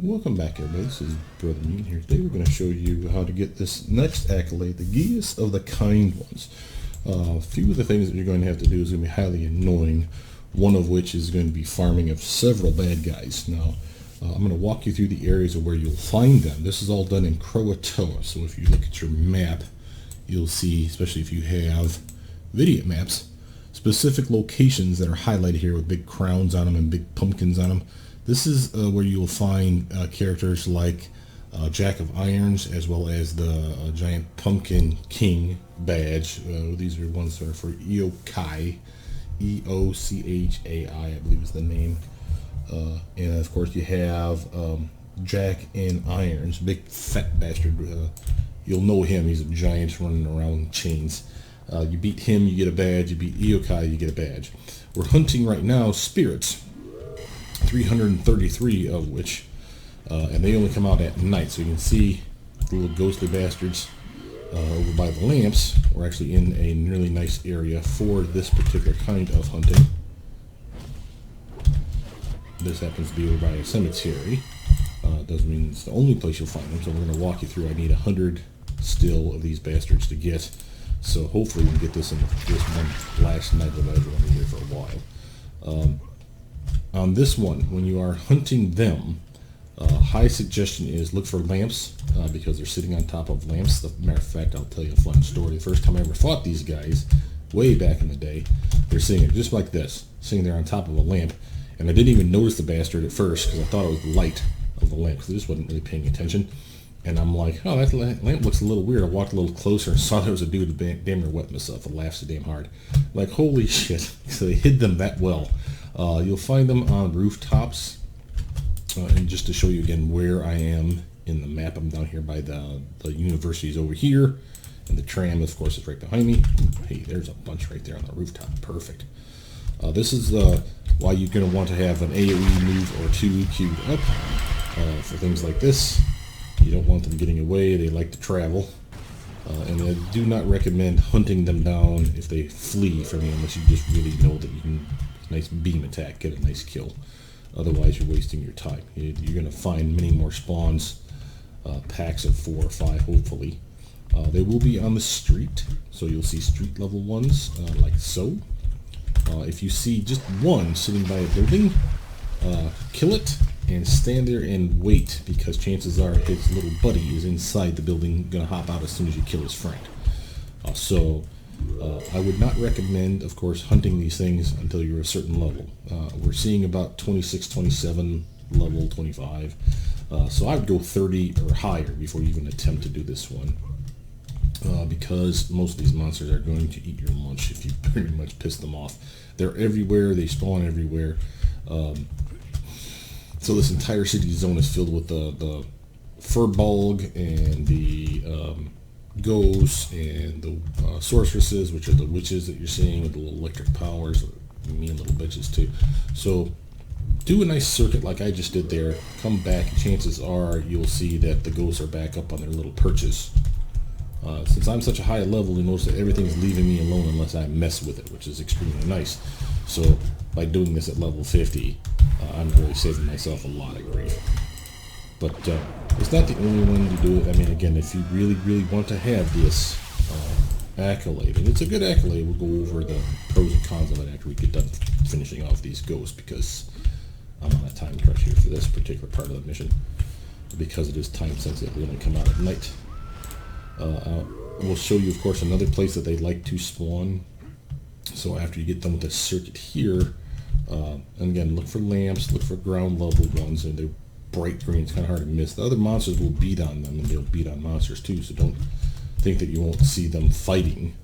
Welcome back, everybody. This is Brothermutant here. Today we're going to show you how to get this next accolade, the Geas of the kind ones. A few of the things that you're going to have to do is going to be highly annoying, one of which is going to be farming of several bad guys. Now, I'm going to walk you through the areas of where you'll find them. This is all done in CoH-How, so if you look at your map, you'll see, especially if you have video maps, specific locations that are highlighted here with big crowns on them and big pumpkins on them. This is where you'll find characters like Jack of Irons, as well as the giant pumpkin king badge. These are ones that are for Eochai, E-O-C-H-A-I, I believe is the name. And of course you have Jack in Irons, big fat bastard. You'll know him, he's a giant running around chains. You beat him, you get a badge. You beat Eochai, you get a badge. We're hunting right now spirits, 333 of which, and they only come out at night, so you can see the little ghostly bastards over by the lamps. We're actually in a really nice area for this particular kind of hunting. This happens to be over by a cemetery. Doesn't mean it's the only place you'll find them, so we're going to walk you through. I need 100 still of these bastards to get, so hopefully we can get this in this one last night that I've been here for a while. On this one, when you are hunting them, high suggestion is look for lamps, because they're sitting on top of lamps. As a matter of fact, I'll tell you a fun story. The first time I ever fought these guys, way back in the day, they're sitting just like this, sitting there on top of a lamp, and I didn't even notice the bastard at first because I thought it was the light of the lamp, because I just wasn't really paying attention. And I'm like, oh, that lamp looks a little weird. I walked a little closer and saw there was a dude who damn near wet myself. I laughed so damn hard. Like, holy shit. So they hid them that well. You'll find them on rooftops. And just to show you again where I am in the map, I'm down here by the universities over here. And the tram, of course, is right behind me. Hey, there's a bunch right there on the rooftop. Perfect. This is why you're going to want to have an AoE move or two queued up for things like this. You don't want them getting away. They like to travel. And I do not recommend hunting them down if they flee from you, unless you just really know that you can, nice beam attack, get a nice kill. Otherwise, you're wasting your time. You're going to find many more spawns, packs of 4 or 5, hopefully. They will be on the street, so you'll see street level ones, like so. If you see just one sitting by a building, kill it and stand there and wait, because chances are his little buddy is inside the building, gonna hop out as soon as you kill his friend. I would not recommend, of course, hunting these things until you're a certain level. We're seeing about 26, 27, level 25. So I would go 30 or higher before you even attempt to do this one. Because most of these monsters are going to eat your lunch if you pretty much piss them off. They're everywhere, they spawn everywhere. So this entire city zone is filled with the Furbulg and the ghosts and the sorceresses, which are the witches that you're seeing with the little electric powers, mean little bitches too. So do a nice circuit like I just did there, come back, and chances are you'll see that the ghosts are back up on their little perches. Since I'm such a high level, you notice that everything's leaving me alone unless I mess with it, which is extremely nice. So by doing this at level 50, I'm really saving myself a lot of grief. But it's not the only one to do it. I mean, again, if you really, really want to have this accolade, and it's a good accolade, we'll go over the pros and cons of it after we get done finishing off these ghosts, because I'm on a time crunch here for this particular part of the mission, because it is time sensitive. We only come out at night. We'll show you, of course, another place that they like to spawn. So after you get done with the circuit here, and again, look for lamps, look for ground level ones, and they're bright green. It's kind of hard to miss. The other monsters will beat on them, and they'll beat on monsters too, so don't think that you won't see them fighting.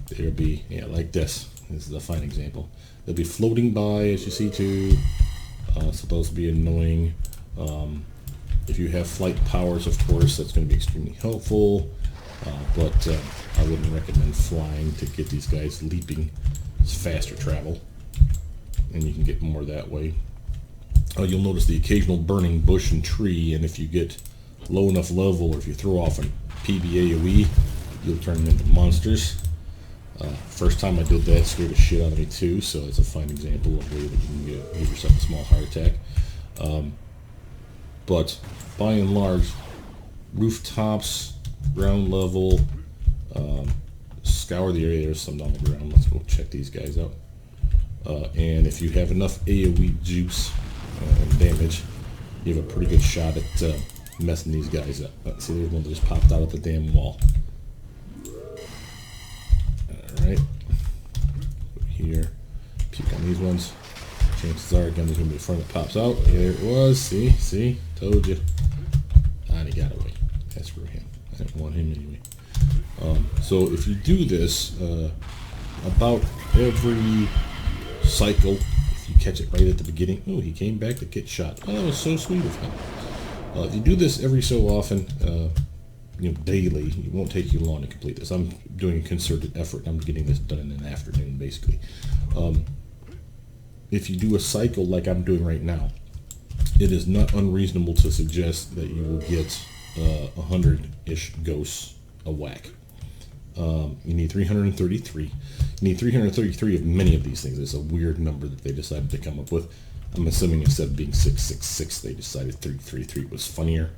They'll be, yeah, like this. This is a fine example. They'll be floating by, as you see too, so those will be annoying. If you have flight powers, of course, that's going to be extremely helpful, but I wouldn't recommend flying to get these guys leaping. It's faster travel, and you can get more that way. You'll notice the occasional burning bush and tree, and if you get low enough level, or if you throw off a PBAOE, you'll turn them into monsters. First time I did that, scared the shit out of me too, so it's a fine example of a way that you can give yourself a small heart attack. but by and large, rooftops, ground level, scour the area. There's some down the ground. Let's go check these guys out. And if you have enough AoE juice and damage, you have a pretty good shot at messing these guys up. See, there's one that just popped out of the damn wall. Alright. Here. Puke on these ones. Chances are, again, there's going to be a front that pops out. There it was. See? Told you. And he got away. Screw him. I didn't want him anyway. So if you do this about every cycle, if you catch it right at the beginning. Oh, he came back to get shot. Oh, that was so sweet of him. If you do this every so often, daily, it won't take you long to complete this. I'm doing a concerted effort. I'm getting this done in an afternoon, basically. If you do a cycle like I'm doing right now, it is not unreasonable to suggest that you will get 100-ish ghosts a whack. You need 333. You need 333 of many of these things. It's a weird number that they decided to come up with. I'm assuming instead of being 666, they decided 333 was funnier.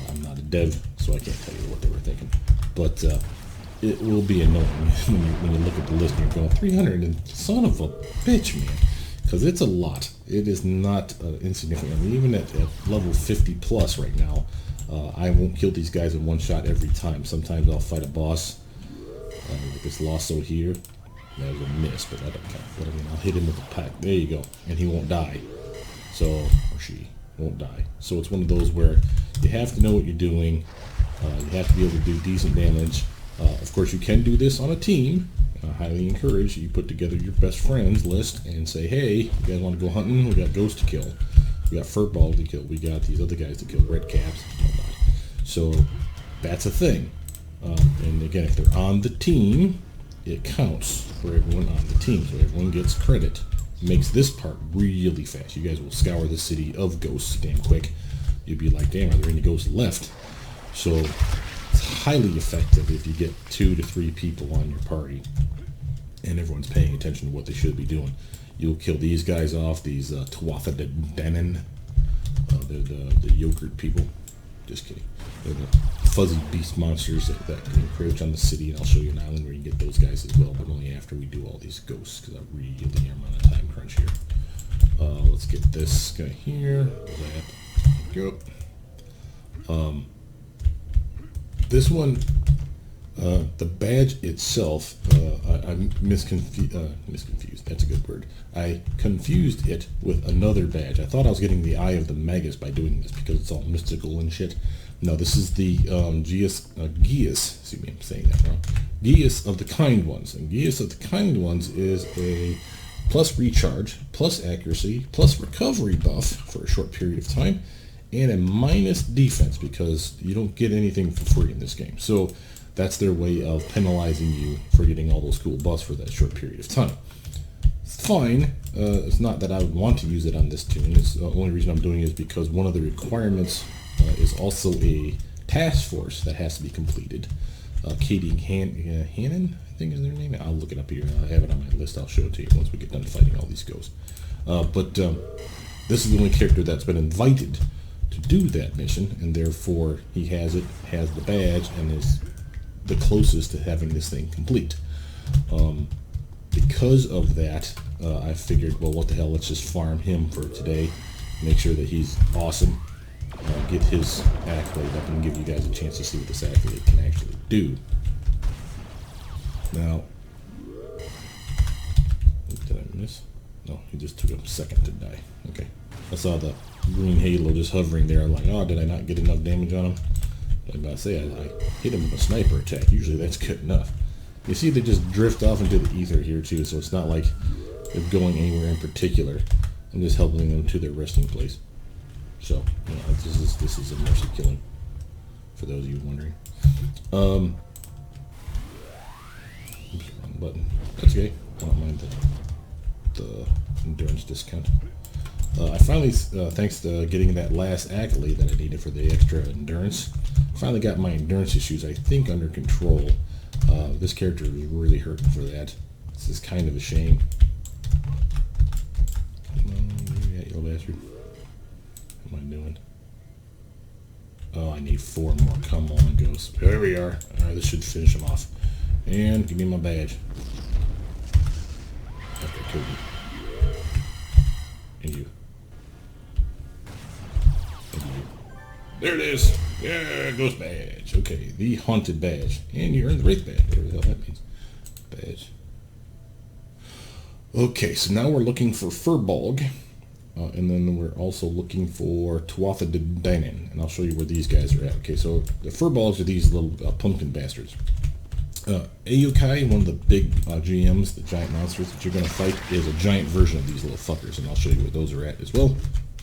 I'm not a dev, so I can't tell you what they were thinking. But it will be annoying when you look at the list and you're going 300 and son of a bitch, man. Because it's a lot. It is not insignificant. I mean, even at level 50 plus right now, I won't kill these guys in one shot every time. Sometimes I'll fight a boss, like this Lasso here. That was a miss, but I don't count. But I mean, I'll hit him with a pack. There you go. And he won't die. So, or she won't die. So it's one of those where you have to know what you're doing. You have to be able to do decent damage. Of course, you can do this on a team. Highly encourage you put together your best friends list and say, hey, you guys want to go hunting? We got ghosts to kill. We got furball to kill. We got these other guys to kill, red caps and whatnot. So that's a thing. And again, if they're on the team, it counts for everyone on the team. So everyone gets credit. Makes this part really fast. You guys will scour the city of ghosts damn quick. You'd be like, damn, are there any ghosts left? So it's highly effective if you get 2 to 3 people on your party and everyone's paying attention to what they should be doing. You'll kill these guys off, these Tuatha De Danann. They're the yogurt people. Just kidding. They're the fuzzy beast monsters that can encroach on the city, and I'll show you an island where you can get those guys as well, but only after we do all these ghosts, because I really am on a time crunch here. Let's get this guy here. Go. This one, the badge itself, I'm misconfused. That's a good word. I confused it with another badge. I thought I was getting the Eye of the Magus by doing this because it's all mystical and shit. No, this is the Geas. See me, I'm saying that wrong. Geas of the Kind Ones. And Geas of the Kind Ones is a plus recharge, plus accuracy, plus recovery buff for a short period of time, and a minus defense because you don't get anything for free in this game. So that's their way of penalizing you for getting all those cool buffs for that short period of time. It's fine. It's not that I would want to use it on this tune. It's the only reason I'm doing it is because one of the requirements is also a task force that has to be completed. Katie Hannon, I think is their name. I'll look it up here. I have it on my list. I'll show it to you once we get done fighting all these ghosts. But this is the only character that's been invited to do that mission, and therefore he has the badge, and is the closest to having this thing complete. Because of that, I figured, well, what the hell, let's just farm him for today, make sure that he's awesome, get his Accolade up, and give you guys a chance to see what this Accolade can actually do. Now, did I miss? No, he just took a second to die. Okay. I saw the green halo just hovering there. I'm like, oh, did I not get enough damage on him? I'm about to say, I hit him with a sniper attack. Usually that's good enough. You see they just drift off into the ether here too, so it's not like they're going anywhere in particular. I'm just helping them to their resting place. So, this is a mercy killing, for those of you wondering. Oops, wrong button. That's okay. I don't mind the endurance discount. I finally, thanks to getting that last accolade that I needed for the extra endurance, finally got my endurance issues, I think, under control. This character is really hurting for that. This is kind of a shame. Come on, you little bastard. What am I doing? Oh, I need 4 more. Come on, Ghost. There we are. Alright, this should finish him off. And give me my badge. After I killed you. And you. And you. There it is! Yeah, Ghost badge. Okay, the haunted badge. And you earned the wraith badge. Whatever the hell that means. Badge. Okay, so now we're looking for Furbolg. And then we're also looking for Tuatha De Danann, and I'll show you where these guys are at. Okay, so the Furbolgs are these little pumpkin bastards. Aukai, one of the big GMs, the giant monsters that you're going to fight, is a giant version of these little fuckers, and I'll show you where those are at as well.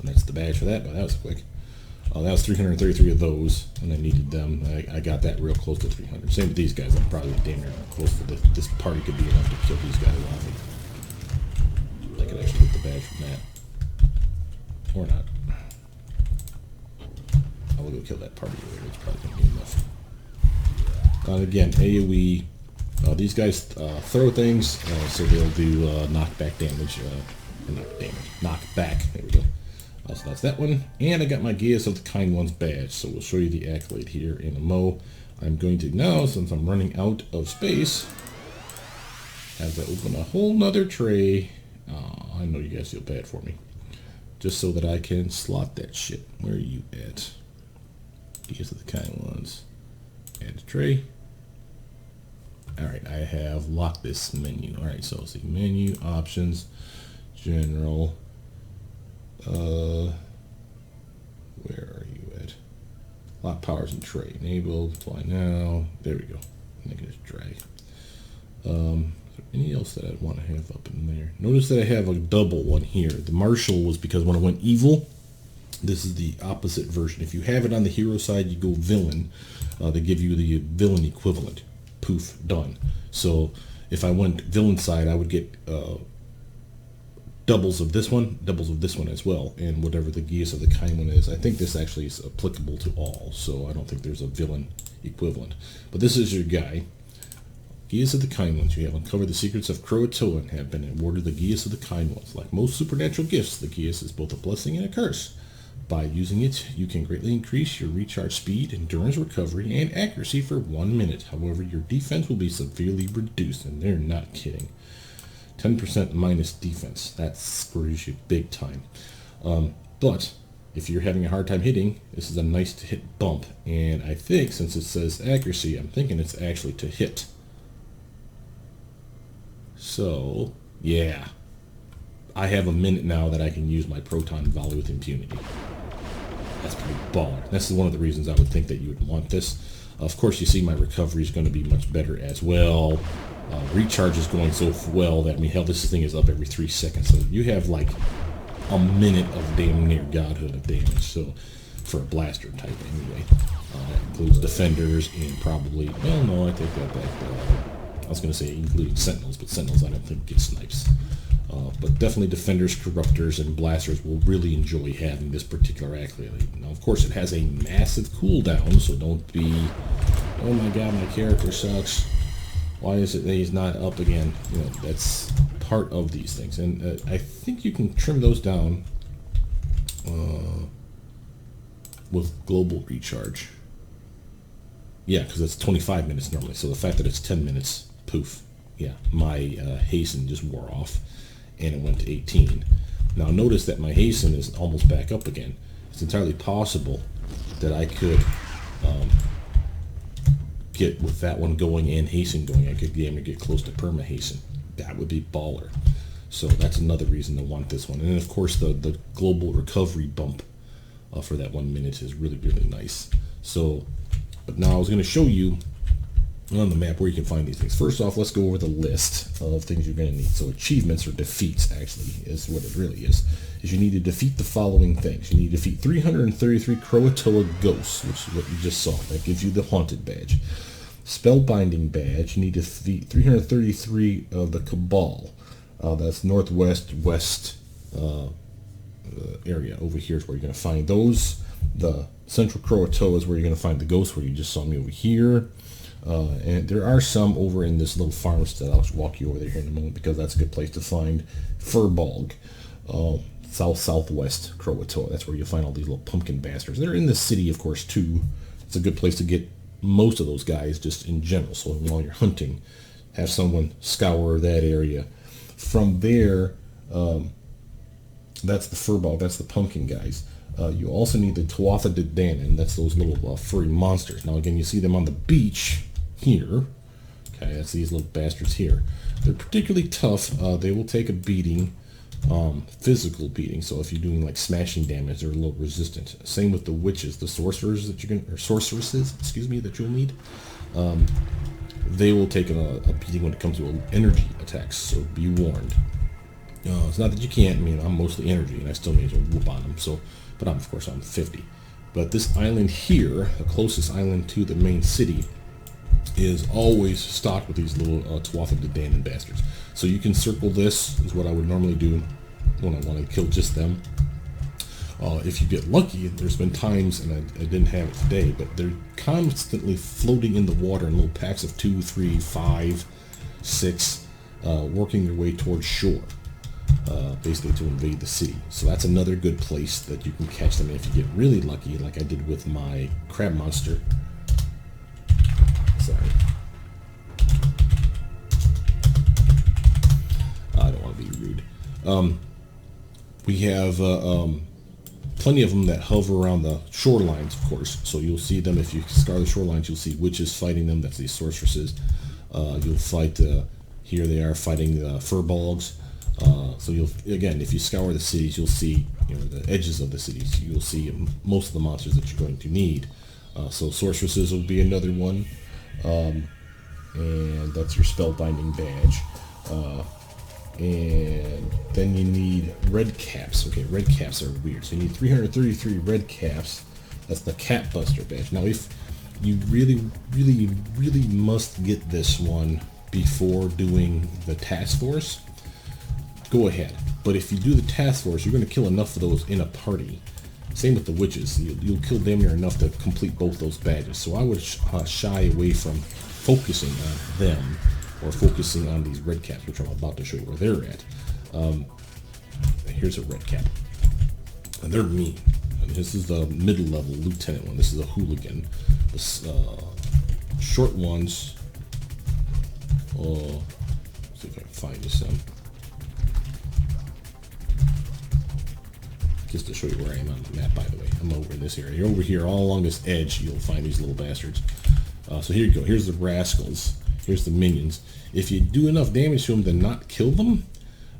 And that's the badge for that, but that was quick. That was 333 of those, and I needed them. I got that real close to 300. Same with these guys. I'm probably damn near close to this party could be enough to kill these guys off. I could actually get the badge from that. Or not. I will go kill that party later. It's probably going to be enough. Again, AoE. These guys throw things, so they'll do knockback damage. Knockback. There we go. So that's that one. And I got my Geas of the Kind Ones badge. So we'll show you the Accolade here in a mo. I'm going to now, since I'm running out of space, have to open a whole nother tray. I know you guys feel bad for me. Just so that I can slot that shit. Where are you at? These are the kind ones. Add to tray. Alright, I have locked this menu. Alright, so see menu, options, general. Where are you at? Lock powers and tray. Enabled, apply now. There we go. I can just drag. Is there any else that I'd want to have up in there? Notice that I have a double one here. The Marshal was because when I went evil, this is the opposite version. If you have it on the hero side, you go villain. They give you the villain equivalent. Poof, done. So if I went villain side, I would get doubles of this one as well, and whatever the Geas of the Kind one is. I think this actually is applicable to all, so I don't think there's a villain equivalent. But this is your guy. Geas of the Kind Ones. You have uncovered the secrets of CoH-How and have been awarded the Geas of the Kind Ones. Like most supernatural gifts, the Geas is both a blessing and a curse. By using it, you can greatly increase your recharge speed, endurance, recovery, and accuracy for 1 minute. However, your defense will be severely reduced, and they're not kidding. 10% minus defense. That screws you big time. But if you're having a hard time hitting, this is a nice to hit bump. And I think since it says accuracy, I'm thinking it's actually to hit. So, yeah. I have a minute now that I can use my proton volley with impunity. That's pretty baller. That's one of the reasons I would think that you would want this. Of course, you see my recovery is going to be much better as well. Recharge is going so well that, I mean, hell, this thing is up every 3 seconds. So you have like a minute of damn near godhood of damage. So for a blaster type anyway. That includes defenders and probably, well, no, I take that back. I was going to say including sentinels, but sentinels I don't think get snipes. But definitely defenders, corruptors, and blasters will really enjoy having this particular accolade. Now, of course, it has a massive cooldown, so don't be, oh my god, my character sucks. Why is it that he's not up again? You know, that's part of these things. And I think you can trim those down with global recharge. Yeah, because it's 25 minutes normally. So the fact that it's 10 minutes, poof. Yeah, my hasten just wore off, and it went to 18. Now notice that my hasten is almost back up again. It's entirely possible that I could get with that one going and hasten going. I could get close to perma hasten. That would be baller. So that's another reason to want this one. And then of course the global recovery bump for that 1 minute is really, really nice. So, but now I was going to show you on the map where you can find these things. First off, let's go over the list of things you're going to need. So achievements or defeats actually is what it really is you need to defeat the following things. You need to defeat 333 CoH-How ghosts, which is what you just saw. That gives you the haunted badge. Spellbinding badge, you need to defeat 333 of the Cabal. That's northwest, west area. Over here is where you're going to find those. The central CoH-How is where you're going to find the ghosts, where you just saw me over here. And there are some over in this little farmstead. I'll walk you over there here in a moment because that's a good place to find Furbolg. southwest Croatoa. That's where you'll find all these little pumpkin bastards. They're in the city, of course, too. It's a good place to get most of those guys just in general. So while you're hunting, have someone scour that area. From there, that's the furball, that's the pumpkin guys. You also need the Tuatha De Danann, that's those little furry monsters. Now again, you see them on the beach here. Okay, that's these little bastards here. They're particularly tough. They will take a beating, physical beating. So if you're doing like smashing damage, they're a little resistant. Same with the witches, the sorcerers that you can, or sorceresses, excuse me, that you'll need. They will take a beating when it comes to energy attacks. So be warned. It's not that you can't. I mean, I'm mostly energy, and I still need to whoop on them. So, but of course I'm 50. But this island here, the closest island to the main city, is always stocked with these little Tuatha De Danann bastards. So you can circle this, is what I would normally do when I want to kill just them. If you get lucky, there's been times, and I didn't have it today, but they're constantly floating in the water in little packs of 2, 3, 5, 6, working their way towards shore, basically to invade the city. So that's another good place that you can catch them if you get really lucky, like I did with my crab monster. Sorry. I don't want to be rude. We have plenty of them that hover around the shorelines, of course. So you'll see them if you scour the shorelines. You'll see witches fighting them. That's these sorceresses. You'll fight. Here they are fighting furbolgs. So you'll, again, if you scour the cities, you'll see, you know, the edges of the cities. You'll see most of the monsters that you're going to need. So sorceresses will be another one. And that's your spellbinding badge. And then you need red caps. Okay, red caps are weird. So you need 333 red caps. That's the cap buster badge. Now, if you really must get this one before doing the task force, go ahead. But if you do the task force, you're going to kill enough of those in a party. Same with the witches. You'll kill damn near enough to complete both those badges. So I would shy away from focusing on them or focusing on these red caps, which I'm about to show you where they're at. Here's a red cap. And they're mean. And this is the middle level lieutenant one. This is a hooligan. The short ones. Let's see if I can find this. Just to show you where I am on the map, by the way. I'm over in this area. You're over here, all along this edge, you'll find these little bastards. So here you go. Here's the rascals. Here's the minions. If you do enough damage to them to not kill them,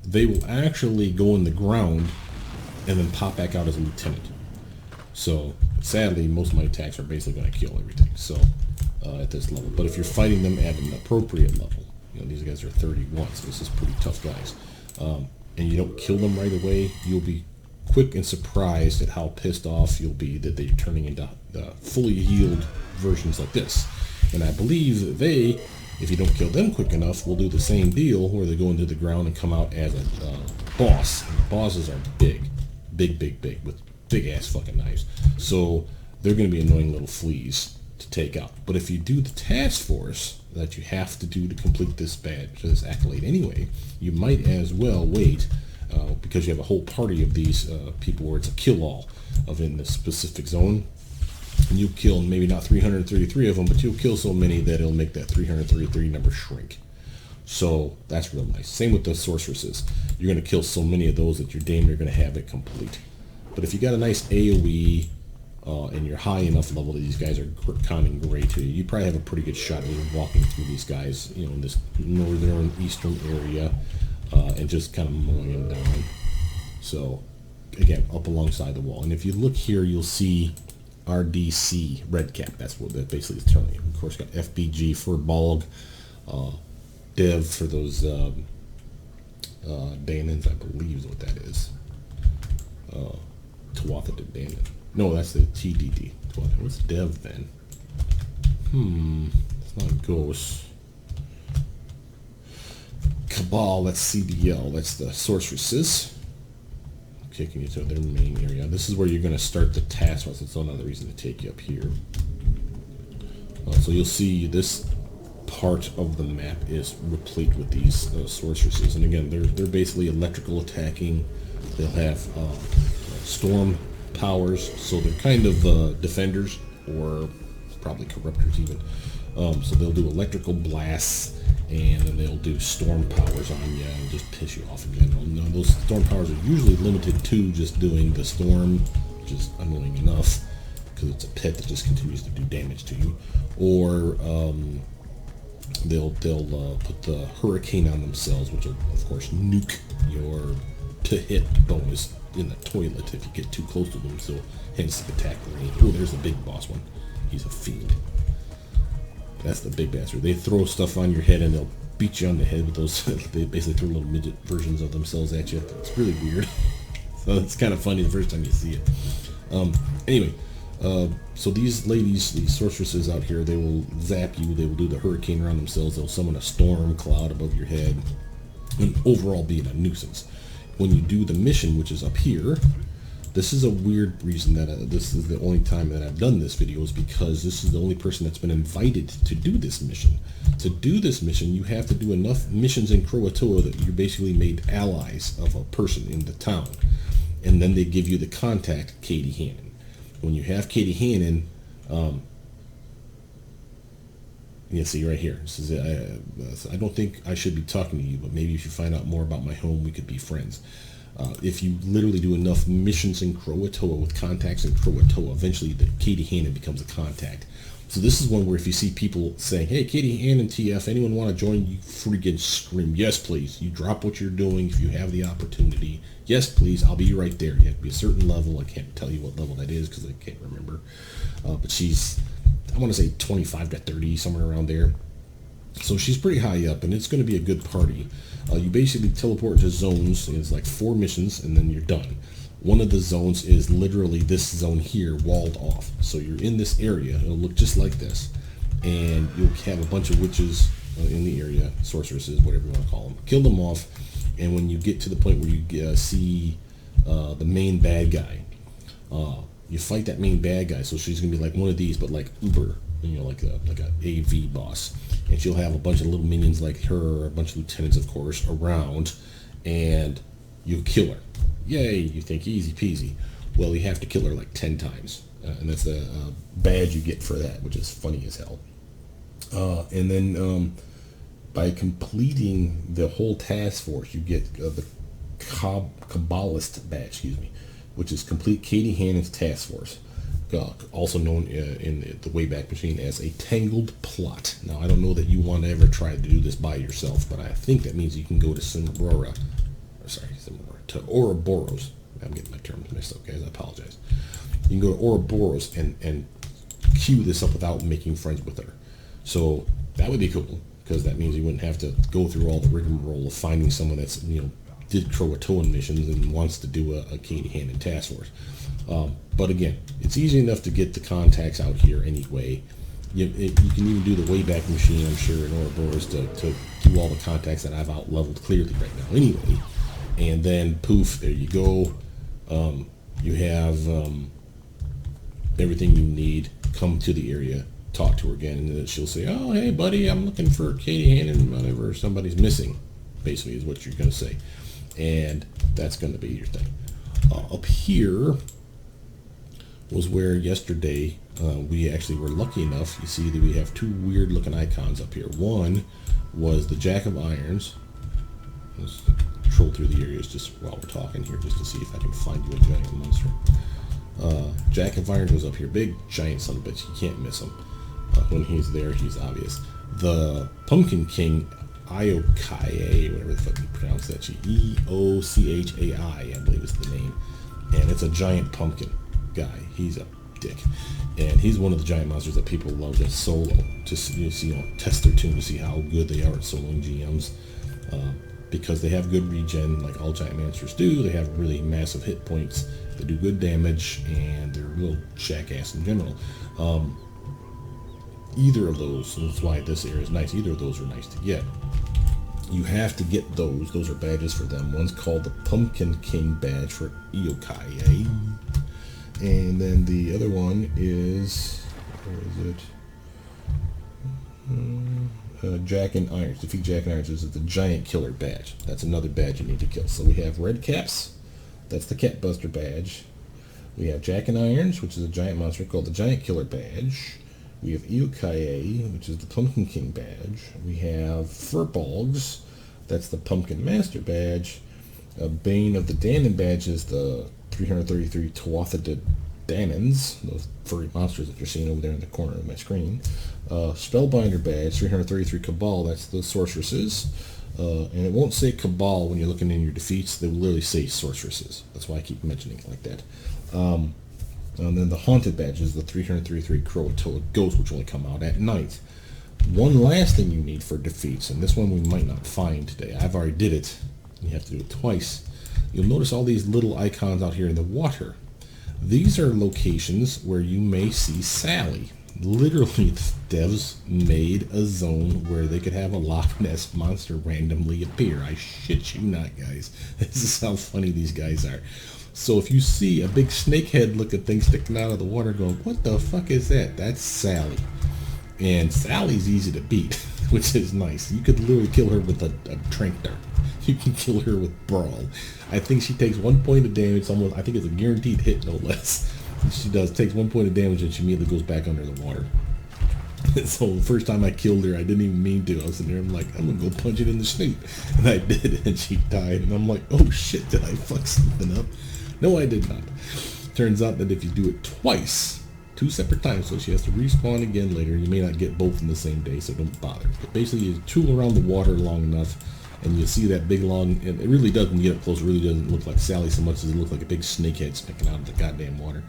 they will actually go in the ground and then pop back out as a lieutenant. So, sadly, most of my attacks are basically going to kill everything. So, at this level. But if you're fighting them at an appropriate level, you know, these guys are 31, so this is pretty tough guys. And you don't kill them right away, you'll be quick and surprised at how pissed off you'll be that they're turning into fully healed versions like this. And I believe that they, if you don't kill them quick enough, will do the same deal where they go into the ground and come out as a boss. And the bosses are big, with big ass fucking knives. So they're going to be annoying little fleas to take out. But if you do the task force that you have to do to complete this badge, this accolade anyway, you might as well wait. Because you have a whole party of these people where it's a kill-all of in this specific zone. And you kill maybe not 333 of them, but you'll kill so many that it'll make that 333 number shrink. So that's real nice. Same with the sorceresses. You're going to kill so many of those that you're damn near going to have it complete. But if you got a nice AoE and you're high enough level that these guys are conning great to you probably have a pretty good shot at walking through these guys, you know, in this northern eastern area. And just kind of mowing them down. So, again, up alongside the wall. And if you look here, you'll see RDC, red cap. That's what that basically is telling you. Of course, got FBG for Balg, Dev for those Danans, I believe is what that is. Tuatha De Danann. No, that's the TDD. What's Dev then? It's not Ghost. Cabal, that's CBL, that's the sorceresses. Kicking you to their main area. This is where you're going to start the task force. That's another reason to take you up here. So you'll see this part of the map is replete with these sorceresses. And again, they're basically electrical attacking They'll have storm powers, so they're kind of defenders, or probably corruptors even. So they'll do electrical blasts, and then they'll do storm powers on you and just piss you off in general. Now, those storm powers are usually limited to just doing the storm, which is annoying enough because it's a pet that just continues to do damage to you. Or they'll put the hurricane on themselves, which will of course nuke your to-hit bonus in the toilet if you get too close to them. So hence the attack range. Oh, there's the big boss one. He's a fiend. That's the big bastard. They throw stuff on your head and they'll beat you on the head with those. They basically throw little midget versions of themselves at you. It's really weird. So it's kind of funny the first time you see it. Anyway, so these ladies, these sorceresses out here, they will zap you. They will do the hurricane around themselves. They'll summon a storm cloud above your head, and overall being a nuisance. When you do the mission, which is up here, this is a weird reason that this is the only time that I've done this video, is because this is the only person that's been invited to do this mission. To do this mission, you have to do enough missions in CoH-How that you're basically made allies of a person in the town. And then they give you the contact, Katie Hannon. When you have Katie Hannon, you see right here, this is, I don't think I should be talking to you, but maybe if you find out more about my home, we could be friends. If you literally do enough missions in CoH-How with contacts in CoH-How, eventually the Katie Hannon becomes a contact. So this is one where if you see people saying, hey, Katie Hannon TF, anyone want to join, you freaking scream, yes, please. You drop what you're doing if you have the opportunity. Yes, please, I'll be right there. You have to be a certain level. I can't tell you what level that is because I can't remember. But she's, I want to say 25 to 30, somewhere around there. So she's pretty high up, and it's going to be a good party. You basically teleport to zones. It's like 4 missions, and then you're done. One of the zones is literally this zone here, walled off. So you're in this area. It'll look just like this. And you'll have a bunch of witches in the area, sorceresses, whatever you want to call them. Kill them off, and when you get to the point where you see the main bad guy, you fight that main bad guy. So she's going to be like one of these, but like Uber, you know, like a AV boss. And she'll have a bunch of little minions like her, a bunch of lieutenants, of course, around, and you kill her. Yay, you think easy peasy. Well, you have to kill her like 10 times. And that's a badge you get for that, which is funny as hell. And then by completing the whole task force, you get the Kabbalist badge, which is complete Katie Hannon's task force. Also known in the Wayback Machine as a tangled plot. Now, I don't know that you want to ever try to do this by yourself, but I think that means you can go to to Ouroboros. I'm getting my terms messed up, guys. I apologize. You can go to Ouroboros and queue this up without making friends with her. So that would be cool, because that means you wouldn't have to go through all the rigmarole of finding someone that's, you know, did CoH-How missions and wants to do a Katie Hannon task force. But again, it's easy enough to get the contacts out here anyway. You can even do the Wayback Machine, I'm sure, in Ouroboros to do all the contacts that I've out-leveled clearly right now anyway. And then, poof, there you go. You have everything you need. Come to the area, talk to her again, and then she'll say, oh, hey, buddy, I'm looking for Katie Hannon whenever somebody's missing, basically is what you're going to say. And that's going to be your thing. Up here was where yesterday we actually were lucky enough. You see that we have 2 weird looking icons up here. One was the Jack of Irons. Let's troll through the areas just while we're talking here, just to see if I can find you a giant monster. Jack of Irons was up here. Big giant son of a bitch. You can't miss him. When he's there, he's obvious. The Pumpkin King, Iochai, whatever the fuck you pronounce that shit. E-O-C-H-A-I, I believe is the name. And it's a giant pumpkin guy. He's a dick. And he's one of the giant monsters that people love to solo. Just, you know, test their tune to see how good they are at soloing GMs. Because they have good regen, like all giant monsters do. They have really massive hit points. They do good damage, and they're a real jackass in general. Either of those, and that's why this area is nice, either of those are nice to get. You have to get those. Those are badges for them. One's called the Pumpkin King badge for Iochai. And then the other one is, where is it? Jack and Irons. Defeat Jack and Irons is the Giant Killer badge. That's another badge you need to kill. So we have red caps, That's the Cat Buster badge. We have Jack and Irons, which is a giant monster called the Giant Killer badge. We have Eokaye, which is the Pumpkin King badge. We have Furbolgs, that's the Pumpkin Master badge. Bane of the Danon badge is the 333 Tuatha Danons, those furry monsters that you're seeing over there in the corner of my screen. Spellbinder badge, 333 Cabal, that's the sorceresses. And it won't say Cabal when you're looking in your defeats, they will literally say sorceresses. That's why I keep mentioning it like that. And then the Haunted badge is the 333 Croatoa Ghost, which only come out at night. One last thing you need for defeats, and this one we might not find today. I've already did it. You have to do it twice. You'll notice all these little icons out here in the water. These are locations where you may see Sally. Literally, the devs made a zone where they could have a Loch Ness monster randomly appear. I shit you not, guys. This is how funny these guys are. So if you see a big snakehead looking thing sticking out of the water going, what the fuck is that? That's Sally. And Sally's easy to beat, which is nice. You could literally kill her with a trank dart. You can kill her with Brawl. I think she takes 1 point of damage. Almost, I think it's a guaranteed hit, no less. She takes 1 point of damage and she immediately goes back under the water. So the first time I killed her, I didn't even mean to. I was sitting there, I'm like, I'm gonna go punch it in the snoot. And I did, and she died. And I'm like, oh shit, did I fuck something up? No, I did not. Turns out that if you do it twice, 2 separate times, so she has to respawn again later, you may not get both in the same day, so don't bother. But basically, you tool around the water long enough, and you'll see that big long, and it really doesn't get up close, it really doesn't look like Sally so much as it looks like a big snakehead sticking out of the goddamn water.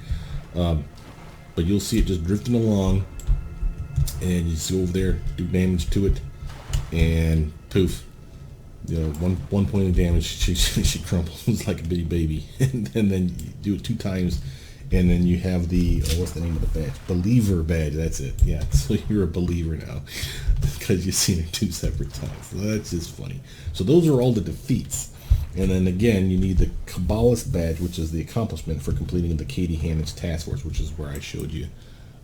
But you'll see it just drifting along, and you just go over there, do damage to it, and poof. You know, one point of damage, she crumbles like a bitty baby. And then you do it 2 times, and then you have the, what's the name of the badge? Believer badge, that's it. Yeah, so you're a believer now, because you've seen it 2 separate times. So that's just funny. So those are all the defeats. And then again, you need the Kabbalist badge, which is the accomplishment for completing the Katie Hannon's task force, which is where I showed you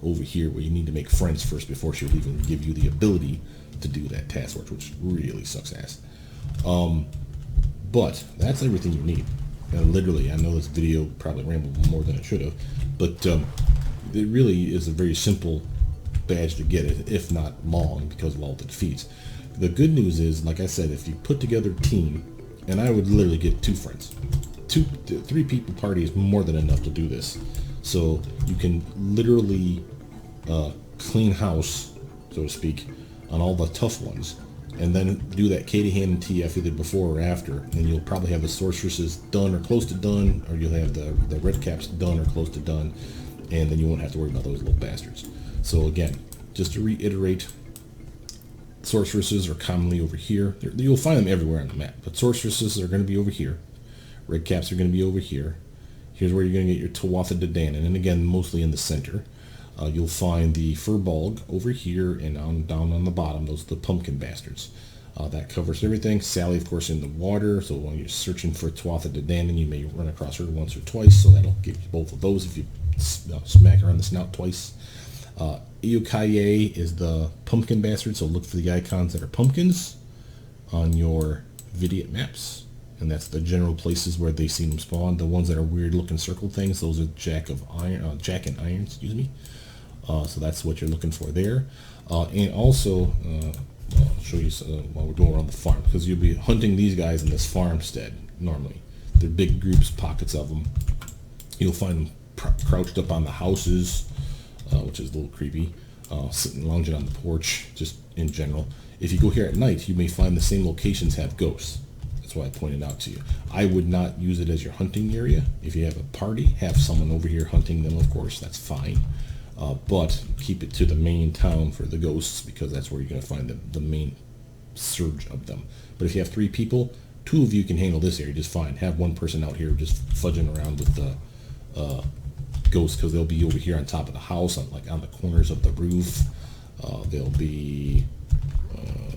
over here, where you need to make friends first before she'll even give you the ability to do that task force, which really sucks ass. But that's everything you need. And literally, I know this video probably rambled more than it should have, but it really is a very simple badge to get it, if not long, because of all the defeats. The good news is, like I said, if you put together a team, and I would literally get 2 friends. 3 people party is more than enough to do this. So you can literally clean house, so to speak, on all the tough ones, and then do that Katie Hannon TF either before or after, and you'll probably have the sorceresses done or close to done, or you'll have the red caps done or close to done, and then you won't have to worry about those little bastards. So again, just to reiterate, sorceresses are commonly over here. You'll find them everywhere on the map, but sorceresses are going to be over here. Red caps are going to be over here. Here's where you're going to get your Tuatha De Danann, and again, mostly in the center. You'll find the Furbolg over here and down on the bottom. Those are the pumpkin bastards. That covers everything. Sally, of course, in the water, so when you're searching for Tuatha De Danann, you may run across her once or twice, so that'll give you both of those if you smack her on the snout twice. Eokaye is the pumpkin bastard, so look for the icons that are pumpkins on your Vidiot maps, and that's the general places where they see them spawn. The ones that are weird looking circle things, those are Jack and Iron, excuse me. So that's what you're looking for there. And also, I'll show you while we're going around the farm, because you'll be hunting these guys in this farmstead normally. They're big groups, pockets of them. You'll find them crouched up on the houses, which is a little creepy, sitting lounging on the porch, just in general. If you go here at night, you may find the same locations have ghosts. That's why I pointed out to you. I would not use it as your hunting area. If you have a party, have someone over here hunting them, of course, that's fine. But keep it to the main town for the ghosts, because that's where you're going to find the main surge of them. But if you have 3 people, 2 of you can handle this area just fine. Have 1 person out here just fudging around with the ghosts, because they'll be over here on top of the house, on the corners of the roof. They'll be,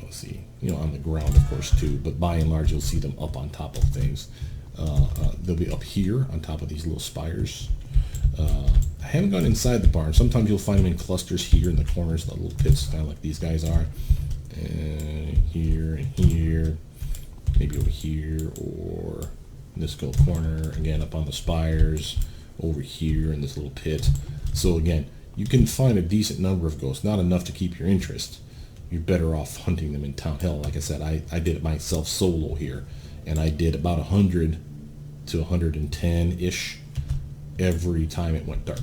let's see, on the ground, of course, too. But by and large, you'll see them up on top of things. They'll be up here on top of these little spires. I haven't gone inside the barn. Sometimes you'll find them in clusters here in the corners, the little pits, kind of like these guys are. And here and here, maybe over here, or in this little corner, again up on the spires, over here in this little pit. So again, you can find a decent number of ghosts, not enough to keep your interest. You're better off hunting them in town. Hell, like I said, I did it myself solo here, and I did about 100 to 110-ish every time it went dark,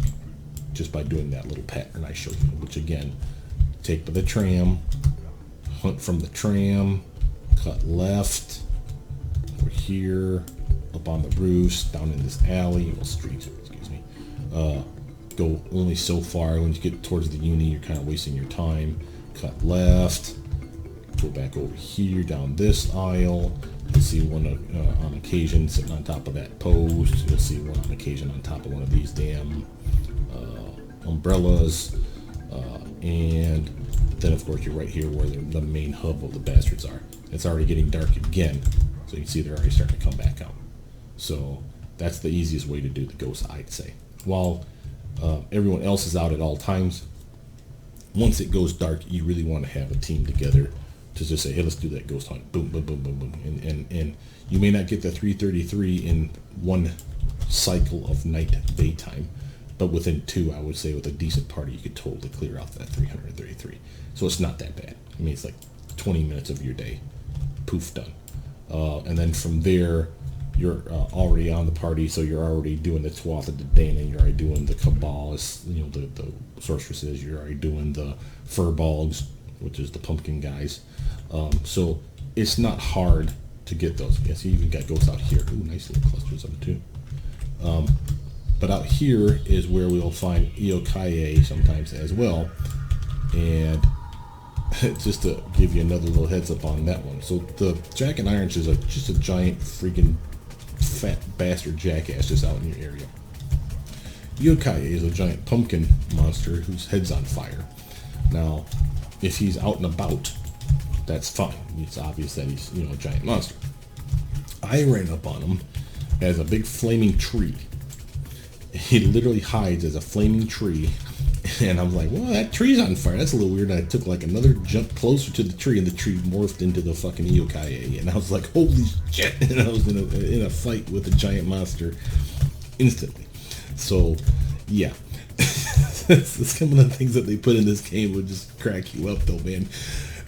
just by doing that little pattern I showed you, which again, take the tram, hunt from the tram, cut left, over here, up on the roofs, down in this alley, well, street, excuse me, go only so far. When you get towards the uni, you're kind of wasting your time. Cut left, go back over here, down this aisle. You'll see one on occasion sitting on top of that post. You'll see one on occasion on top of one of these damn umbrellas. And then, of course, you're right here where the main hub of the bastards are. It's already getting dark again, so you can see they're already starting to come back out. So that's the easiest way to do the ghost, I'd say. While everyone else is out at all times, once it goes dark, you really want to have a team together to just say, hey, let's do that ghost hunt. Boom, boom, boom, boom, boom. And you may not get the 333 in one cycle of night daytime, but within 2, I would say, with a decent party, you could totally clear out that 333. So it's not that bad. I mean, it's like 20 minutes of your day. Poof, done. And then from there, you're already on the party, so you're already doing the Tuatha De Danann, you're already doing the Kabbalists, you know, the sorceresses, you're already doing the Furbolgs, which is the pumpkin guys. So it's not hard to get those. Yes, you even got ghosts out here. Ooh, nice little clusters of them too. But out here is where we'll find Eokaye sometimes as well. And just to give you another little heads up on that one. So the Jack and Irons is just a giant freaking fat bastard jackass just out in your area. Eokaye is a giant pumpkin monster whose head's on fire. Now, if he's out and about, that's fine. It's obvious that he's, you know, a giant monster. I ran up on him as a big flaming tree. He literally hides as a flaming tree, and I'm like, well, that tree's on fire. That's a little weird. And I took like another jump closer to the tree, and the tree morphed into the fucking Eokaye. And I was like, holy shit! And I was in a fight with a giant monster instantly. So, yeah. It's some of the things that they put in this game would just crack you up, though, man.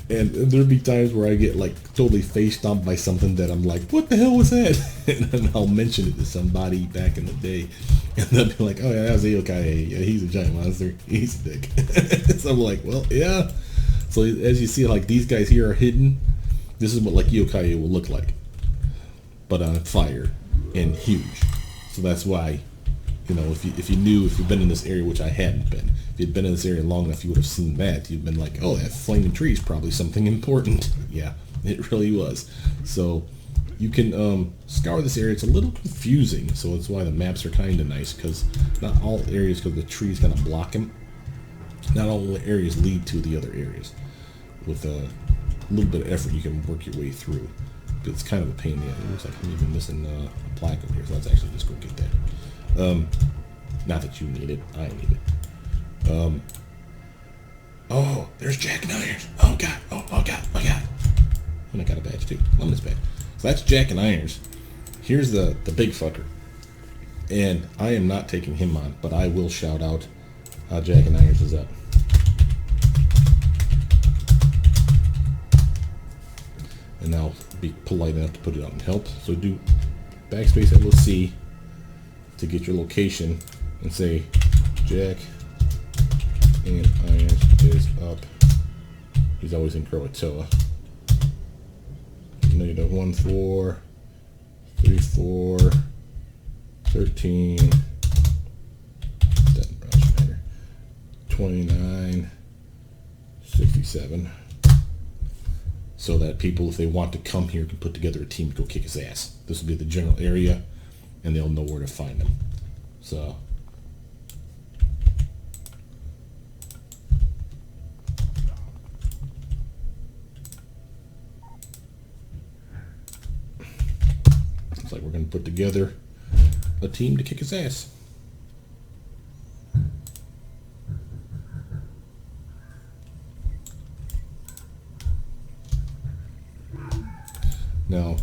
And there'd be times where I get like totally face stomped by something that I'm like, what the hell was that? And then I'll mention it to somebody back in the day, and they'll be like, oh yeah, that was Eokaye. Yeah, he's a giant monster. He's a dick. So I'm like, well, yeah. So as you see, like these guys here are hidden. This is what like Eokaye will look like, but on fire and huge. So that's why, you know, if you've been in this area, which I hadn't been, if you'd been in this area long enough, you would have seen that. You'd been like, oh, that flaming tree is probably something important. Yeah, it really was. So you can scour this area. It's a little confusing, so that's why the maps are kind of nice, because not all areas, because the tree's going to block them, not all the areas lead to the other areas. With a little bit of effort, you can work your way through. But it's kind of a pain in the ass. It looks like I'm even missing a plaque over here, so let's actually just go get that. Not that you need it, I need it. Oh, there's Jack and Irons. Oh god, oh god, oh god. And I got a badge too. Lemon badge. So that's Jack and Irons. Here's the big fucker. And I am not taking him on, but I will shout out how Jack and Irons is up. And I'll be polite enough to put it on help. So do backspace LOC to get your location and say Jack and Irons is up. He's always in Croatoa. Negative 1, 4, 3, 4, 13, 29, 67. So that people, if they want to come here, can put together a team to go kick his ass. This will be the general area, and they'll know where to find him. So it's like we're going to put together a team to kick his ass. Now,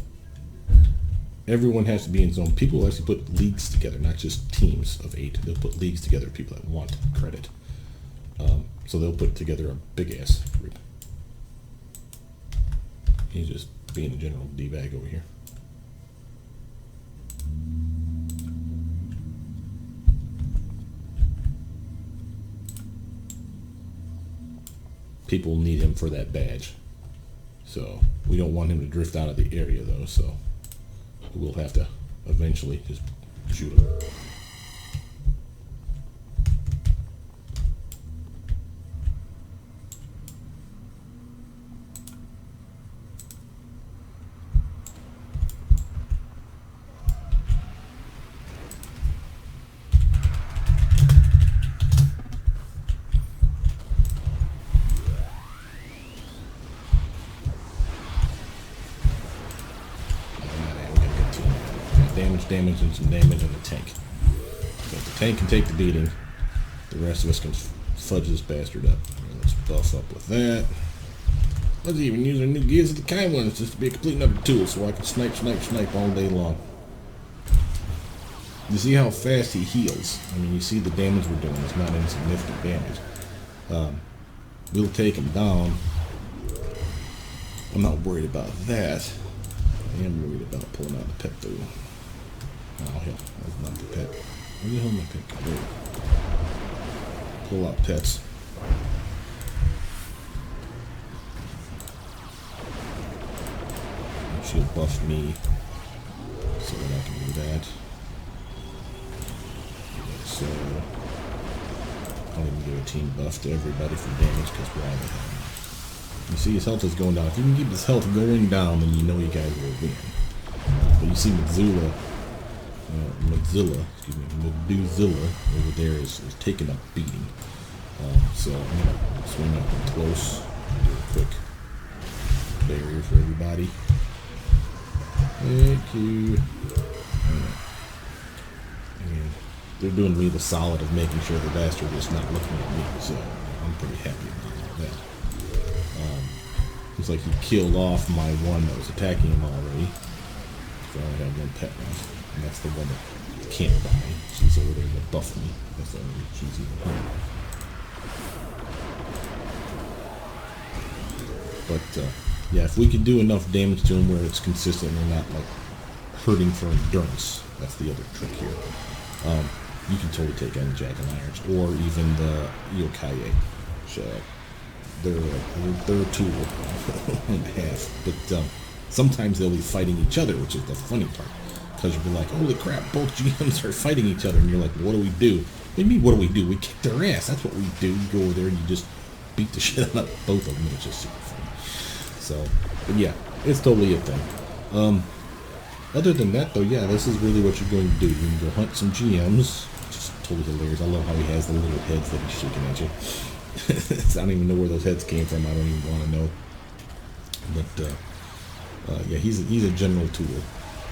everyone has to be in zone. People will actually put leagues together, not just teams of 8. They'll put leagues together of people that want credit. So they'll put together a big-ass group. He's just being a general D-bag over here. People need him for that badge. So we don't want him to drift out of the area, though, so we'll have to eventually just shoot him. Damage and some damage on the tank. So if the tank can take the beating, the rest of us can fudge this bastard up. Let's buff up with that. Let's even use our new Geas of the Kind ones just to be a complete another tool so I can snipe all day long. You see how fast he heals. I mean, you see the damage we're doing. It's not insignificant damage. We'll take him down. I'm not worried about that. I am worried about pulling out the pet though. Oh hell, that's not the pet. Where the hell my pet go? Pull out pets. And she'll buff me so that I can do that. So I'll even give a team buff to everybody for damage because we're all the hell. You see his health is going down. If you can keep his health going down, then you know you guys will win. But you see Methuselah over there is taking a beating. So I'm going to swing up and close, do a quick barrier for everybody. Thank you. And they're doing me the solid of making sure the bastard is not looking at me, so I'm pretty happy about that. Looks like he killed off my one that was attacking him already. So I only have one pet left. And that's the one that can't die. She's over there to buff me. That's the only reason she's even here. But, yeah, if we can do enough damage to him where it's consistent and we're not, like, hurting for endurance, that's the other trick here. You can totally take on the Jack-o'-lanterns, or even the yokai. They're a tool and a half. But, sometimes they'll be fighting each other, which is the funny part. Because you'll be like, holy crap, both GMs are fighting each other. And you're like, what do we do? What do you mean, what do we do? We kick their ass. That's what we do. You go over there and you just beat the shit out of both of them. It's just super funny. So, but yeah, it's totally a thing. Other than that, though, yeah, this is really what you're going to do. You're going to go hunt some GMs. Just totally hilarious. I love how he has the little heads that he's shaking at you. I don't even know where those heads came from. I don't even want to know. But, yeah, he's a general tool.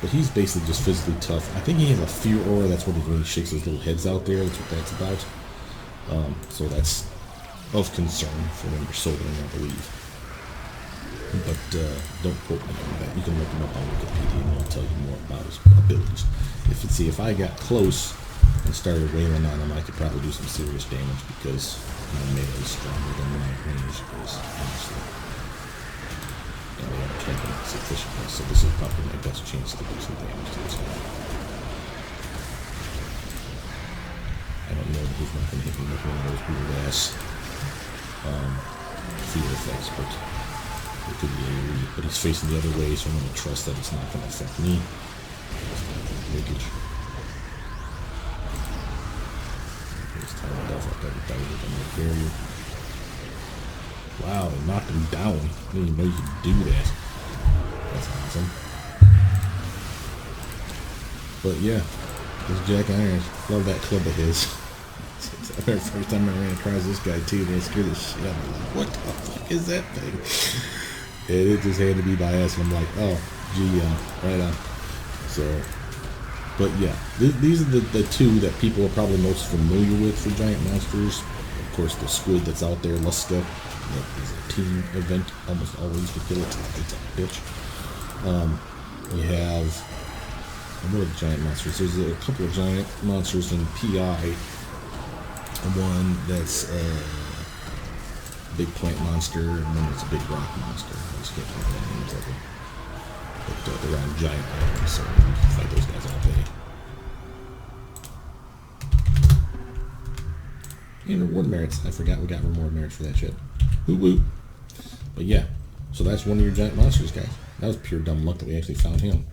But he's basically just physically tough. I think he has a fear aura. That's what he really shakes his little heads out there. That's what that's about. So that's of concern for when you're soldering, I believe. But don't quote me on that. You can look him up on Wikipedia and it'll tell you more about his abilities. If I got close and started wailing on him, I could probably do some serious damage because my melee is stronger than my range is, honestly. And they haven't taken it sufficiently, so this is probably my best chance to do some damage to this guy. I don't know that he's not going to hit me with one of those weird ass fear effects, but it could be a read. But he's facing the other way, so I'm going to trust that it's not going to affect me. Breakage. He's tying it off like everybody with a barrier. Wow, they knocked him down. I didn't even know you could do that. That's awesome. But yeah, this Jack-o'-lanterns. Love that club of his. The very first time I ran across this guy too, they scared the shit out of me. Like, what the fuck is that thing? And it just had to be by us, and I'm like, oh, GM, right on. So, but yeah, these are the two that people are probably most familiar with for giant monsters. Of course, the squid that's out there, Luska. That is a team event, almost always to kill it. It's a bitch. You have What are the giant monsters? There's a couple of giant monsters in PI. One that's a big plant monster, and then there's a big rock monster. I just can't remember the names of them. But they're on giant islands, so you can fight those guys all day. And reward merits. I forgot we got reward merits for that shit. Woo woo. But yeah, so that's one of your giant monsters, guys. That was pure dumb luck that we actually found him.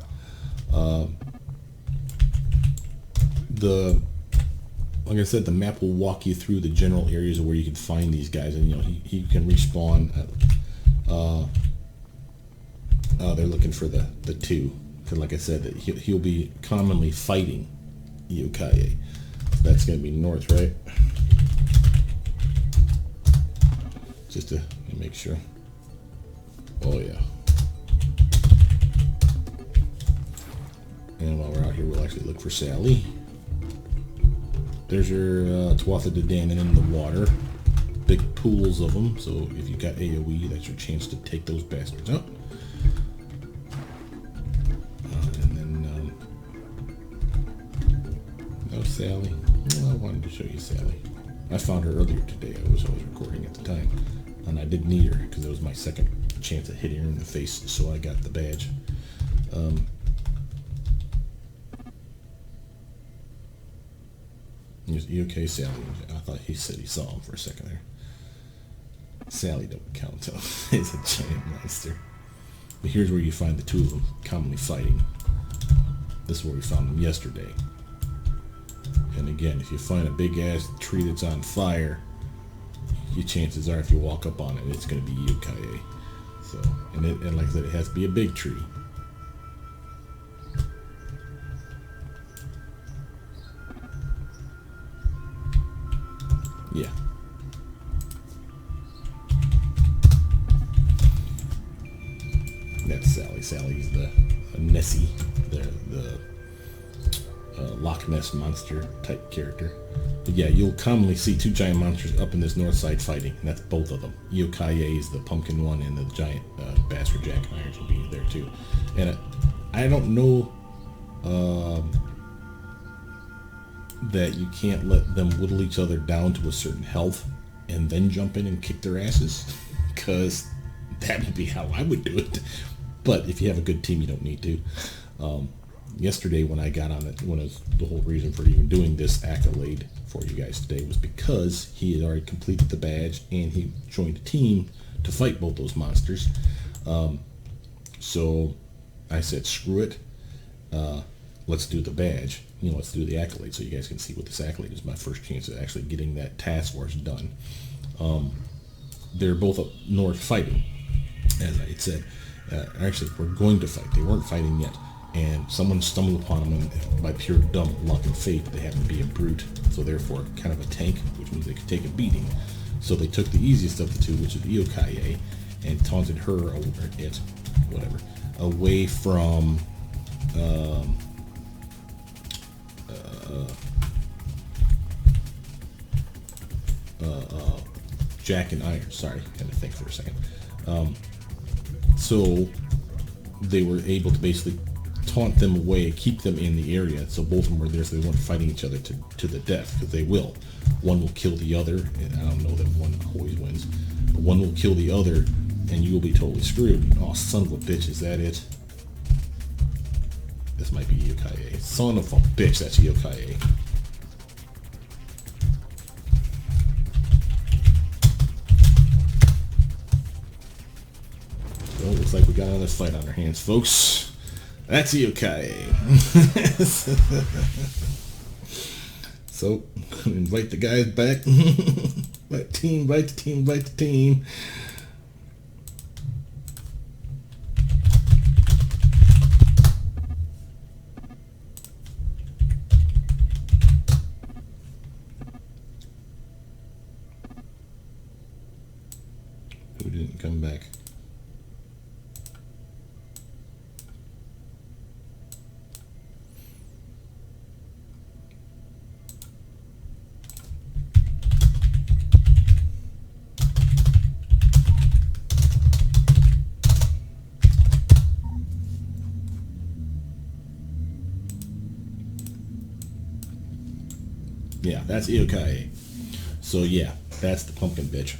Like I said, the map will walk you through the general areas of where you can find these guys, and you know he can respawn. They're looking for the two, because like I said, that he'll be commonly fighting Yokai. So that's going to be north, right? Just to make sure. Oh yeah. And while we're out here, we'll actually look for Sally. There's your Tuatha De Danann in the water. Big pools of them, so if you got AoE, that's your chance to take those bastards out. And then, no Sally. Well, I wanted to show you Sally. I found her earlier today. I was recording at the time. And I didn't need her, because it was my second chance at hitting her in the face, so I got the badge. You okay, Sally? I thought he said he saw him for a second there. Sally don't count, though. It's a giant monster. But here's where you find the two of them commonly fighting. This is where we found them yesterday. And again, if you find a big-ass tree that's on fire, your chances are, if you walk up on it, it's going to be Yokai. So, and like I said, it has to be a big tree. Yeah. That's Sally. Sally's the Nessie, the Loch Ness monster type character. But yeah, you'll commonly see two giant monsters up in this north side fighting, and that's both of them. Yokai is the pumpkin one, and the giant bastard jack-o'-lanterns will be there too. And I don't know that you can't let them whittle each other down to a certain health and then jump in and kick their asses, because that would be how I would do it. But if you have a good team, you don't need to. Yesterday when I got on it, the whole reason for even doing this Accolade for you guys today was because he had already completed the badge and he joined a team to fight both those monsters. So I said, screw it. Let's do the badge. Let's do the Accolade so you guys can see what this Accolade is. My first chance of actually getting that task force done. They're both up north fighting, as I had said. Actually, we're going to fight. They weren't fighting yet. And someone stumbled upon them, and by pure dumb luck and fate, they happened to be a brute, so therefore kind of a tank, which means they could take a beating. So they took the easiest of the two, which is Yokai, and taunted her, or it, whatever, away from Jack and Iron. Sorry, had to think for a second. So they were able to basically taunt them away, keep them in the area, so both of them were there, so they weren't fighting each other to the death, because they will. One will kill the other, and I don't know that one always wins, but one will kill the other, and you will be totally screwed. Oh, son of a bitch, is that it? This might be Yokai. Son of a bitch, that's Yokai. Well, looks like we got another fight on our hands, folks. That's Yokai. So, invite the guys back. Invite the team. Who didn't come back? that's Io-Kai. So yeah, that's the pumpkin bitch.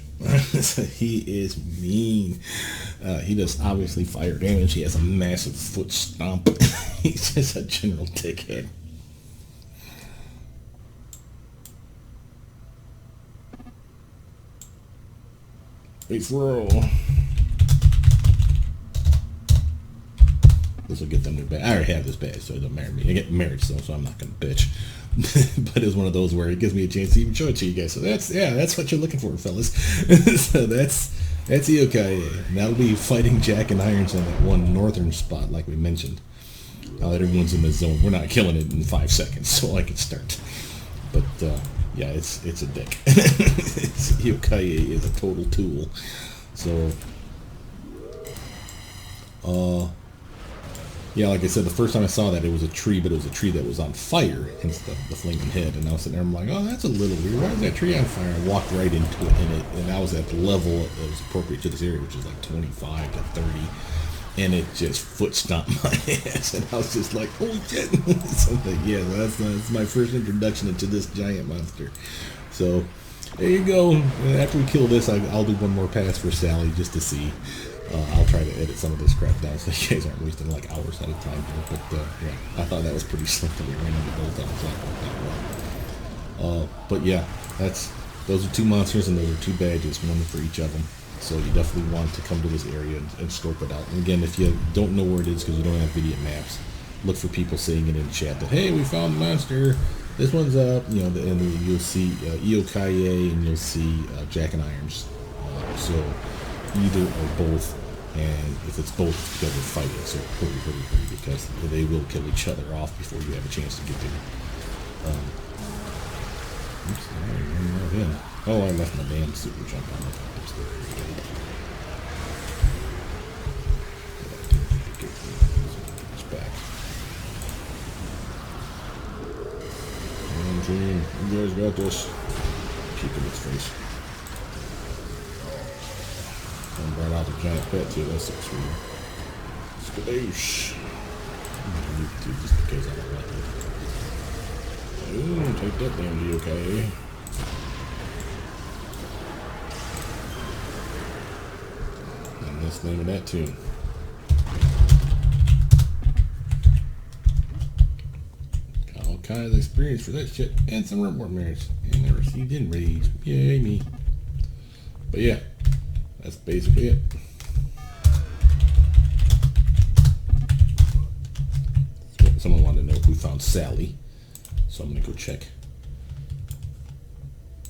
He is mean. He does obviously fire damage. He has a massive foot stomp. He's just a general dickhead. Wait for all. This will get them their badge. I already have this badge, so it doesn't matter to me. I get married still, so I'm not gonna bitch. But it's one of those where it gives me a chance to even show it to you guys. So that's what you're looking for, fellas. So that's Io-Kai. And that'll be fighting Jack and Irons on that one northern spot, like we mentioned. Now that everyone's in the zone, we're not killing it in 5 seconds, so I can start. But yeah, it's a dick. Io-Kai is a total tool. So yeah, like I said, the first time I saw that, it was a tree, but it was a tree that was on fire, hence the flaming head. And I was sitting there, I'm like, oh, that's a little weird. Why is that tree on fire? I walked right into it, and I was at the level that was appropriate to this area, which is like 25 to 30. And it just foot stomped my ass, and I was just like, holy shit. So yeah, that's my first introduction into this giant monster. So there you go. After we kill this, I'll do one more pass for Sally just to see. I'll try to edit some of this crap down so you guys aren't wasting like hours at a time here. But yeah, I thought that was pretty slick that we ran into both of them, so that worked out well. But yeah, those are 2 monsters, and those are 2 badges, one for each of them. So you definitely want to come to this area and scope it out. And again, if you don't know where it is because you don't have video maps, look for people saying it in chat that, hey, we found the monster. This one's up, you know, and you'll see Io-Kai and you'll see Jack and Irons. So either or both, and if it's both together fighting, so hurry, because they will kill each other off before you have a chance to get there. Oops, oh, I left my damn super jump on it. It's back. And Dream, you guys got this. Keep in its face. And brought out the giant pet too, that's so sweet. Skadoosh. Just because I don't like it. Ooh, take that damn Io-Kai. And that's the name of that tune. All kinds of experience for that shit, and some reward merits. And never received in rage. Yay me. But yeah. That's basically it. Someone wanted to know who found Sally, so I'm gonna go check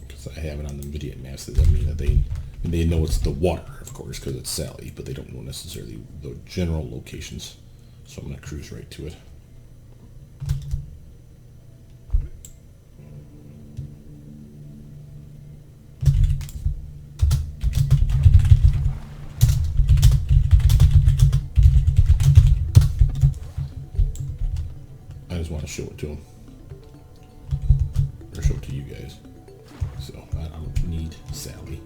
because I have it on the video maps. That doesn't mean that they know it's the water, of course, because it's Sally, but they don't know necessarily the general locations. So I'm gonna cruise right to it. I just want to show it to them, or show it to you guys. So I don't need Sally.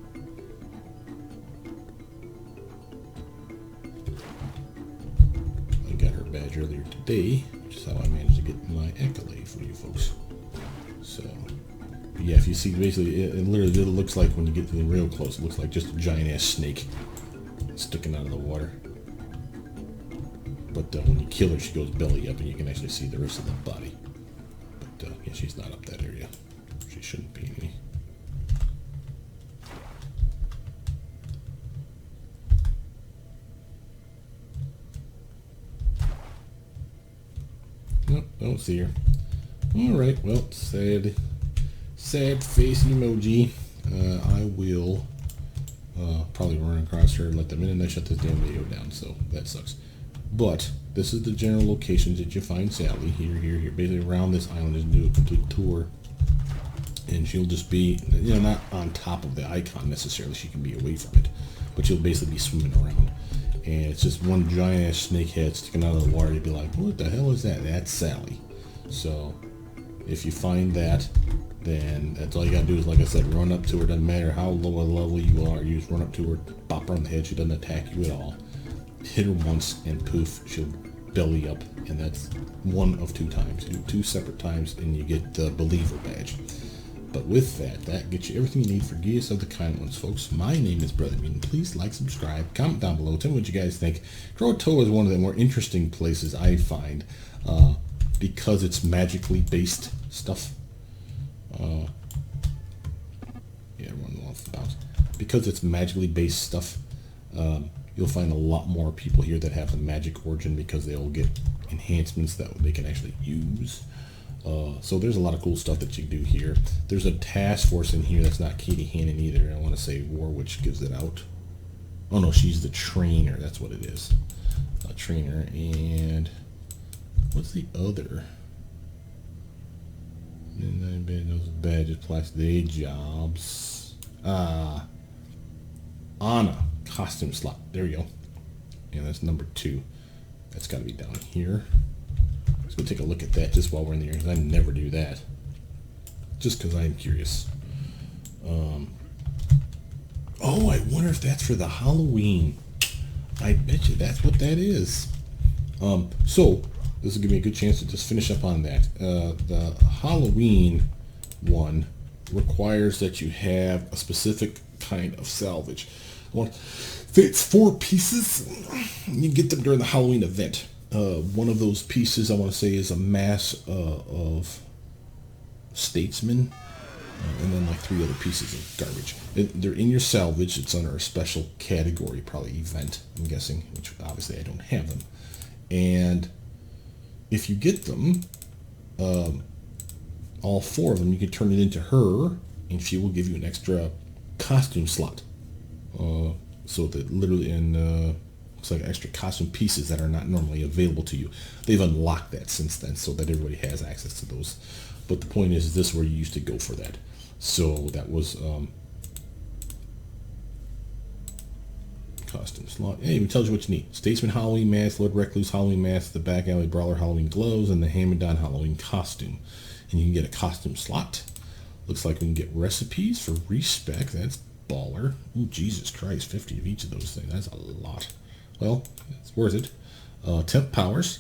I got her badge earlier today, which is how I managed to get my Accolade for you folks. So yeah, if you see, basically it literally looks like, when you get to the real close, it looks like just a giant ass snake sticking out of the water. But when you kill her, she goes belly up, and you can actually see the rest of the body. But yeah, she's not up that area. She shouldn't be any. Nope, don't see her. Alright, well, sad face emoji. I will probably run across her and let them in, and I shut this damn video down, so that sucks. But this is the general locations that you find Sally. Here. Basically around this island, is do a complete tour. And she'll just be, you know, not on top of the icon necessarily. She can be away from it. But she'll basically be swimming around. And it's just one giant ass snake head sticking out of the water. You'd be like, what the hell is that? That's Sally. So if you find that, then that's all you gotta do is, like I said, run up to her. Doesn't matter how low a level you are. You just run up to her, bop her on the head. She doesn't attack you at all. Hit her once, and poof, she'll belly up, and that's one of 2 times. You do 2 separate times, and you get the believer badge. But with that, that gets you everything you need for Geas of the Kind Ones, folks. My name is Brothermutant. Please like, subscribe, comment down below. Tell me what you guys think. CoH-How is one of the more interesting places I find because it's magically based stuff. Yeah, run off the bounce. Because it's magically based stuff, you'll find a lot more people here that have the magic origin because they'll get enhancements that they can actually use. So there's a lot of cool stuff that you can do here. There's a task force in here that's not Katie Hannon either. I want to say Warwitch gives it out. Oh no, she's the trainer. That's what it is. A trainer. And what's the other? Those badges, plastic day jobs. Anna, costume slot. There we go. And that's number 2. That's got to be down here. Let's go take a look at that just while we're in the air, because I never do that. Just because I'm curious. Oh, I wonder if that's for the Halloween. I bet you that's what that is. So this will give me a good chance to just finish up on that. The Halloween one requires that you have a specific kind of salvage. It's 4 pieces. You get them during the Halloween event. One of those pieces I want to say is a mass of statesmen, and then like 3 other pieces of garbage. They're in your salvage. It's under a special category, probably event, I'm guessing, which obviously I don't have them. And if you get them, all 4 of them, you can turn it into her, and she will give you an extra costume slot. So that literally, looks like extra costume pieces that are not normally available to you. They've unlocked that since then, so that everybody has access to those. But the point is this is where you used to go for that. So that was costume slot. It even tells you what you need. Statesman Halloween mask, Lord Recluse Halloween mask, the Back Alley Brawler Halloween gloves, and the Hammer-Down Halloween costume. And you can get a costume slot. Looks like we can get recipes for respec. That's baller. Ooh, Jesus Christ, 50 of each of those things. That's a lot. Well, it's worth it. Temp powers.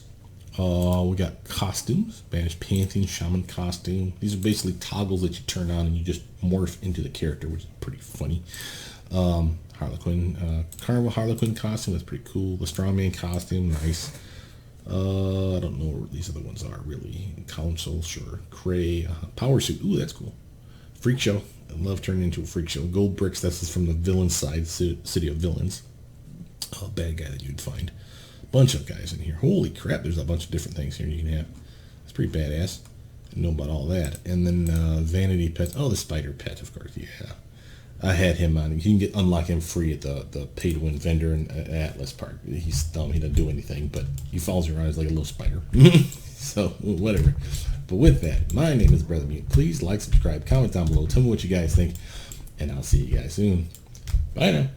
We got costumes. Banished Pantheon, Shaman costume. These are basically toggles that you turn on and you just morph into the character, which is pretty funny. Harlequin, Carnival Harlequin costume. That's pretty cool. The Strongman costume. Nice. I don't know what these other ones are really. Council, sure. Cray, power suit. Ooh, that's cool. Freak show. I love turning into a freak show. Gold bricks. That's from the villain side, City of Villains. Bad guy that you'd find. Bunch of guys in here. Holy crap! There's a bunch of different things here you can have. It's pretty badass. I know about all that. And then vanity pets. Oh, the spider pet, of course. Yeah, I had him on. You can unlock him free at the pay-to-win vendor in Atlas Park. He's dumb. He doesn't do anything, but he follows you around as like a little spider. So whatever. But with that, my name is Brothermutant. Please like, subscribe, comment down below. Tell me what you guys think, and I'll see you guys soon. Bye now.